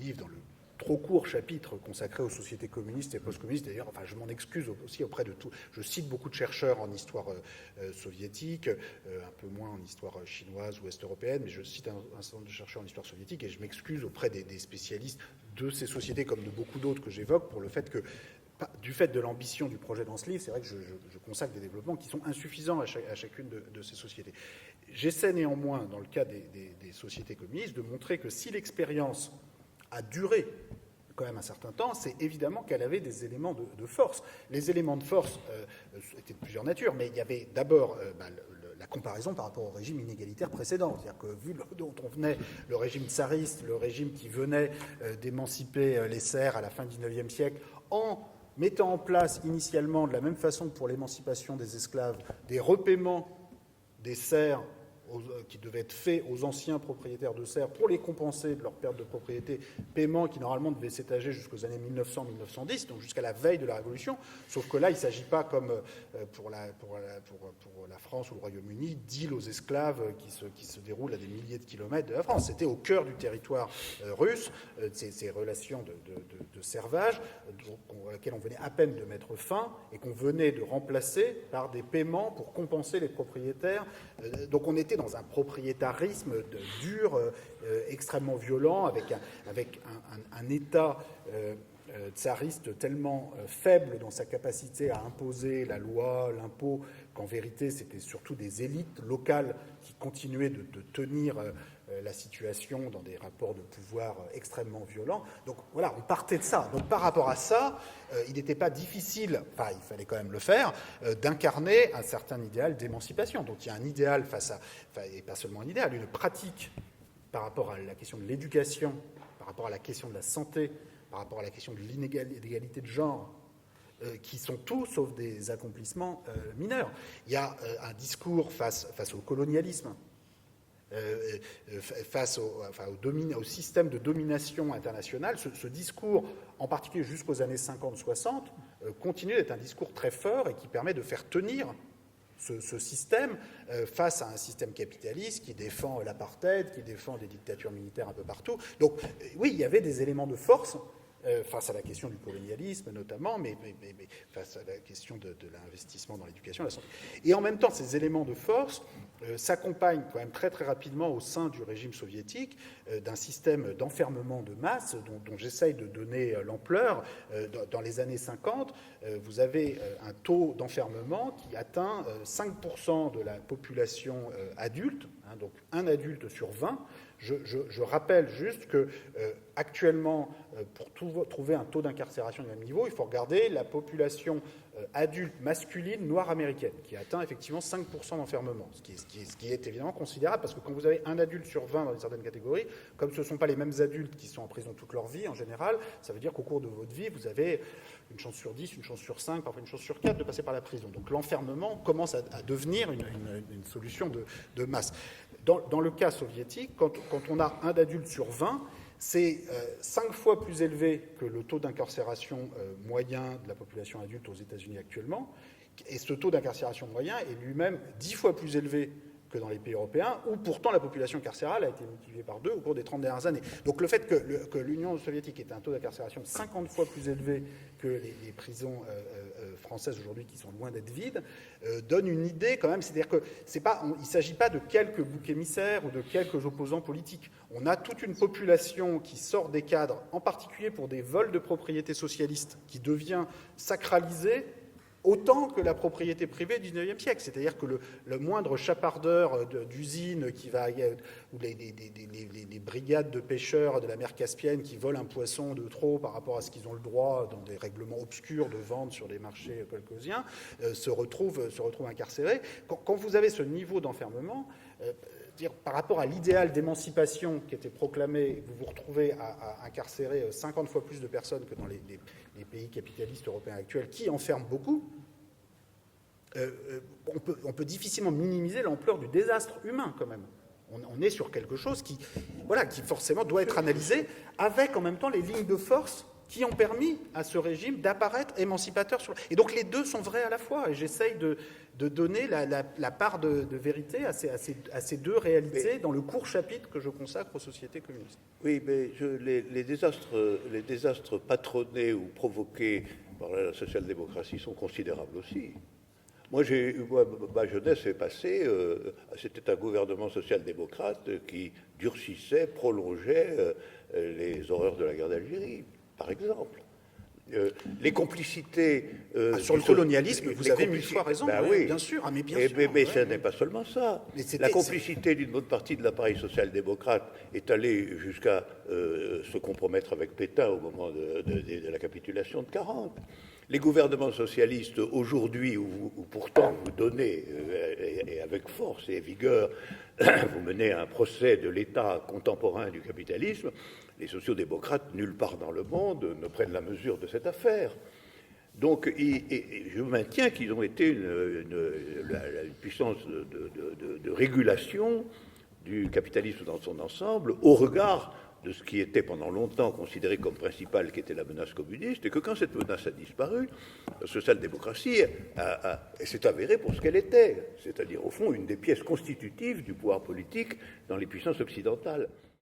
livre, dans le trop court chapitre consacré aux sociétés communistes et post-communistes. D'ailleurs, enfin, je m'en excuse aussi auprès de tout. Je cite beaucoup de chercheurs en histoire soviétique, un peu moins en histoire chinoise ou est-européenne, mais je cite un certain nombre de chercheurs en histoire soviétique et je m'excuse auprès des spécialistes de ces sociétés comme de beaucoup d'autres que j'évoque pour le fait que, du fait de l'ambition du projet dans ce livre, c'est vrai que je consacre des développements qui sont insuffisants à chacune de ces sociétés. J'essaie néanmoins, dans le cas des sociétés communistes, de montrer que si l'expérience a duré quand même un certain temps, c'est évidemment qu'elle avait des éléments de force. Les éléments de force étaient de plusieurs natures, mais il y avait d'abord la comparaison par rapport au régime inégalitaire précédent. C'est-à-dire que, vu dont on venait, le régime tsariste, le régime qui venait d'émanciper les serfs à la fin du XIXe siècle, en mettant en place initialement, de la même façon que pour l'émancipation des esclaves, des repaiements des serfs qui devaient être faits aux anciens propriétaires de serfs pour les compenser de leur perte de propriété, paiement qui normalement devait s'étager jusqu'aux années 1900-1910, donc jusqu'à la veille de la Révolution, sauf que là, il ne s'agit pas comme pour la France ou le Royaume-Uni, d'îles aux esclaves qui se déroulent à des milliers de kilomètres de la France. C'était au cœur du territoire russe, ces relations de servage, auxquelles on venait à peine de mettre fin et qu'on venait de remplacer par des paiements pour compenser les propriétaires. Donc on était dans un propriétarisme dur, extrêmement violent, avec un État tsariste tellement faible dans sa capacité à imposer la loi, l'impôt, qu'en vérité c'était surtout des élites locales qui continuaient de tenir la situation dans des rapports de pouvoir extrêmement violents. Donc voilà, on partait de ça. Donc par rapport à ça, il n'était pas difficile, enfin il fallait quand même le faire, d'incarner un certain idéal d'émancipation. Donc il y a un idéal et pas seulement un idéal, une pratique par rapport à la question de l'éducation, par rapport à la question de la santé, par rapport à la question de l'inégalité de genre, qui sont tout sauf des accomplissements mineurs. Il y a un discours face au colonialisme, face au système de domination internationale. Ce discours, en particulier jusqu'aux années 50-60, continue d'être un discours très fort et qui permet de faire tenir ce système face à un système capitaliste qui défend l'apartheid, qui défend des dictatures militaires un peu partout. Donc oui, il y avait des éléments de force face à la question du colonialisme notamment, mais face à la question de l'investissement dans l'éducation et la santé. Et en même temps, ces éléments de force s'accompagnent quand même très très rapidement au sein du régime soviétique d'un système d'enfermement de masse dont j'essaye de donner l'ampleur. Dans les années 50, vous avez un taux d'enfermement qui atteint 5% de la population adulte, donc un adulte sur 20. Je rappelle juste que actuellement, pour trouver un taux d'incarcération du même niveau, il faut regarder la population adulte masculine noire américaine, qui atteint effectivement 5% d'enfermement, ce qui est évidemment considérable, parce que quand vous avez un adulte sur 20 dans une certaine catégorie, comme ce ne sont pas les mêmes adultes qui sont en prison toute leur vie en général, ça veut dire qu'au cours de votre vie, vous avez une chance sur 10, une chance sur 5, parfois une chance sur 4 de passer par la prison. Donc l'enfermement commence à devenir une solution de masse. Dans le cas soviétique, quand on a un adulte sur 20, c'est 5 fois plus élevé que le taux d'incarcération moyen de la population adulte aux États-Unis actuellement. Et ce taux d'incarcération moyen est lui-même 10 fois plus élevé que dans les pays européens, où pourtant la population carcérale a été multipliée par 2 au cours des 30 dernières années. Donc le fait que l'Union soviétique ait un taux d'incarcération 50 fois plus élevé que les prisons françaises aujourd'hui, qui sont loin d'être vides, donne une idée quand même. C'est-à-dire qu'il ne s'agit pas de quelques boucs émissaires ou de quelques opposants politiques. On a toute une population qui sort des cadres, en particulier pour des vols de propriété socialiste, qui devient sacralisée autant que la propriété privée du XIXe siècle. C'est-à-dire que le moindre chapardeur d'usine ou les brigades de pêcheurs de la mer Caspienne qui volent un poisson de trop par rapport à ce qu'ils ont le droit dans des règlements obscurs de vente sur des marchés colcosiens, se retrouvent incarcérés. Quand vous avez ce niveau d'enfermement, par rapport à l'idéal d'émancipation qui était proclamé, vous vous retrouvez à incarcérer 50 fois plus de personnes que dans les pays capitalistes européens actuels, qui enferment beaucoup. On peut difficilement minimiser l'ampleur du désastre humain, quand même. On est sur quelque chose qui forcément doit être analysé avec en même temps les lignes de force qui ont permis à ce régime d'apparaître émancipateur. Et donc les deux sont vrais à la fois. Et j'essaye de donner la part de vérité à ces deux réalités dans le court chapitre que je consacre aux sociétés communistes. Oui, mais les désastres patronnés ou provoqués par la social-démocratie sont considérables aussi. Moi, ma jeunesse est passée, c'était un gouvernement social-démocrate qui durcissait, prolongeait les horreurs de la guerre d'Algérie, par exemple. Les complicités... sur le colonialisme, vous avez mille fois raison, ben oui, oui. Bien sûr. Mais ce n'est pas seulement ça. La complicité d'une bonne partie de l'appareil social-démocrate est allée jusqu'à se compromettre avec Pétain au moment de la capitulation de 1940. Les gouvernements socialistes, aujourd'hui, où pourtant vous donnez, et avec force et vigueur, vous menez un procès de l'État contemporain du capitalisme, les sociodémocrates, nulle part dans le monde, ne prennent la mesure de cette affaire. Donc, je maintiens qu'ils ont été une puissance de régulation du capitalisme dans son ensemble, au regard de ce qui était pendant longtemps considéré comme principal, qui était la menace communiste, et que quand cette menace a disparu, la social-démocratie s'est avérée pour ce qu'elle était, c'est-à-dire au fond une des pièces constitutives du pouvoir politique dans les puissances occidentales.